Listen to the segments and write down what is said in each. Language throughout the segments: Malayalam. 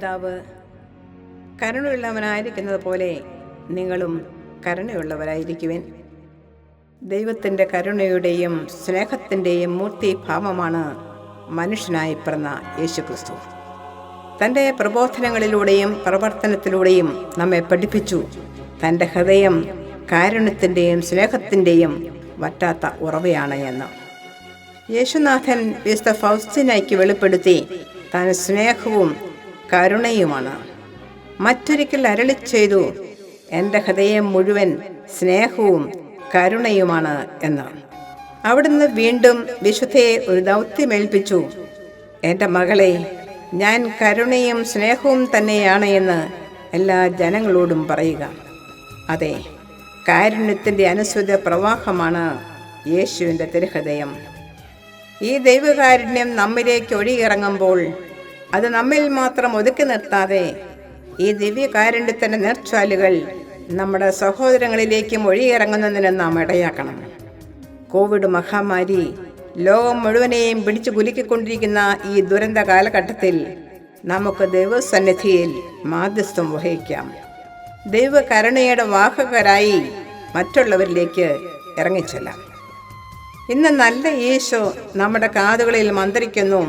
പിതാവ് കരുണയുള്ളവനായിരിക്കുന്നത് പോലെ നിങ്ങളും കരുണയുള്ളവരായിരിക്കുവിൻ. ദൈവത്തിൻ്റെ കരുണയുടെയും സ്നേഹത്തിൻ്റെയും മൂർത്തിഭാവമാണ് മനുഷ്യനായി പിറന്ന യേശുക്രിസ്തു. തൻ്റെ പ്രബോധനങ്ങളിലൂടെയും പ്രവർത്തനത്തിലൂടെയും നമ്മെ പഠിപ്പിച്ചു തൻ്റെ ഹൃദയം കാരുണ്യത്തിൻ്റെയും സ്നേഹത്തിൻ്റെയും വറ്റാത്ത ഉറവയാണ് എന്ന്. യേശുനാഥൻ വിശുദ്ധ ഫൗസ്തീനയ്ക്ക് വെളിപ്പെടുത്തി താൻ സ്നേഹവും കരുണയുമാണ്. മറ്റൊരിക്കൽ അരുളി ചെയ്തു, എൻ്റെ ഹൃദയം മുഴുവൻ സ്നേഹവും കരുണയുമാണ് എന്ന്. അവിടുന്ന് വീണ്ടും വിശുദ്ധയെ ഒരു ദൗത്യമേൽപ്പിച്ചു. എൻ്റെ മകളെ, ഞാൻ കരുണയും സ്നേഹവും തന്നെയാണ് എന്ന് എല്ലാ ജനങ്ങളോടും പറയുക. അതെ, കാരുണ്യത്തിൻ്റെ അനുസൃത പ്രവാഹമാണ് യേശുവിൻ്റെ തിരുഹൃദയം. ഈ ദൈവകാരുണ്യം നമ്മിലേക്ക് ഒഴുകിയിറങ്ങുമ്പോൾ അത് നമ്മിൽ മാത്രം ഒതുക്കി നിർത്താതെ ഈ ദിവ്യകാരുണ്യത്തിൻ്റെ നേർച്ചാലുകൾ നമ്മുടെ സഹോദരങ്ങളിലേക്കും ഒഴുകിയിറങ്ങുന്നതിന് നാം ഇടയാക്കണം. കോവിഡ് മഹാമാരി ലോകം മുഴുവനെയും പിടിച്ചു കുലുക്കിക്കൊണ്ടിരിക്കുന്ന ഈ ദുരന്ത കാലഘട്ടത്തിൽ നമുക്ക് ദൈവസന്നിധിയിൽ മാധ്യസ്ഥം വഹിക്കാം. ദൈവകരുണയുടെ വാഹകരായി മറ്റുള്ളവരിലേക്ക് ഇറങ്ങിച്ചെല്ലാം. ഇന്ന് നല്ല യേശു നമ്മുടെ കാതുകളിൽ മന്ത്രിക്കുന്നു.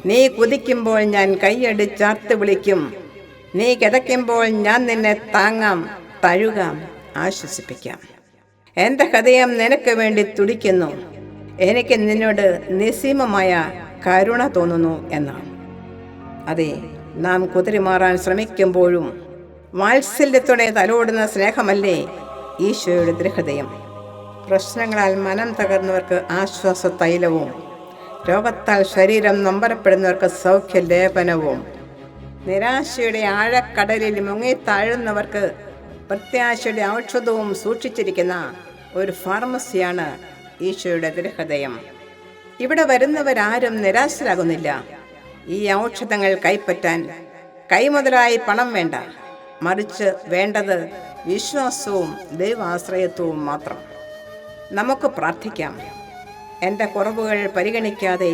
നീ കുതിക്കുമ്പോൾ ഞാൻ കൈയടിച്ചാർത്ത് വിളിക്കും. നീ കിതയ്ക്കുമ്പോൾ ഞാൻ നിന്നെ താങ്ങാം, തഴുകാം, ആശ്വസിപ്പിക്കാം. എൻ്റെ ഹൃദയം നിനക്ക് വേണ്ടി തുടിക്കുന്നു. എനിക്ക് നിന്നോട് നിസ്സീമമായ കരുണ തോന്നുന്നു എന്നാണ്. അതെ, നാം കുതിരിമാറാൻ ശ്രമിക്കുമ്പോഴും വാത്സല്യത്തോടെ തലോടുന്ന സ്നേഹമല്ലേ ഈശോയുടെ ദൃഹൃദയം. പ്രശ്നങ്ങളാൽ മനം തകർന്നവർക്ക് ആശ്വാസ തൈലവും, രോഗത്താൽ ശരീരം നൊമ്പരപ്പെടുന്നവർക്ക് സൗഖ്യലേപനവും, നിരാശയുടെ ആഴക്കടലിൽ മുങ്ങിത്താഴുന്നവർക്ക് പ്രത്യാശയുടെ ഔഷധവും സൂക്ഷിച്ചിരിക്കുന്ന ഒരു ഫാർമസിയാണ് ഈശോയുടെ ദൃഹൃദയം. ഇവിടെ വരുന്നവരാരും നിരാശരാകുന്നില്ല. ഈ ഔഷധങ്ങൾ കൈപ്പറ്റാൻ കൈമുതലായി പണം വേണ്ട, മറിച്ച് വേണ്ടത് വിശ്വാസവും ദൈവാശ്രയത്വവും മാത്രം. നമുക്ക് പ്രാർത്ഥിക്കാം. എൻ്റെ കുറവുകൾ പരിഗണിക്കാതെ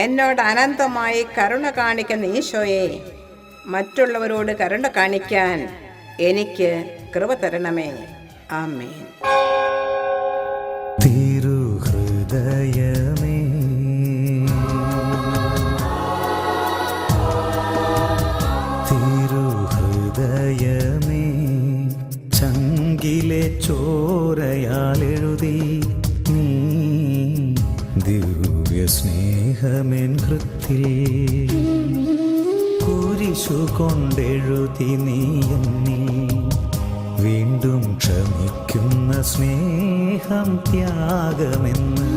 എന്നോട് അനന്തമായി കരുണ കാണിക്കുന്ന ഈശോയെ, മറ്റുള്ളവരോട് കരുണ കാണിക്കാൻ എനിക്ക് കൃപ തരണമേ. ആമേൻ. തിരുഹൃദയമേ, തിരുഹൃദയമേ, ചങ്കിലെ ചോരയാലെഴുതി നീ ദിവ്യ സ്നേഹമെൻ കൃത്തിൽ കുരിശു കൊണ്ടെഴുതി നീ എന്നിൽ വീണ്ടും ക്ഷമിക്കുന്ന സ്നേഹം ത്യാഗമെന്ന്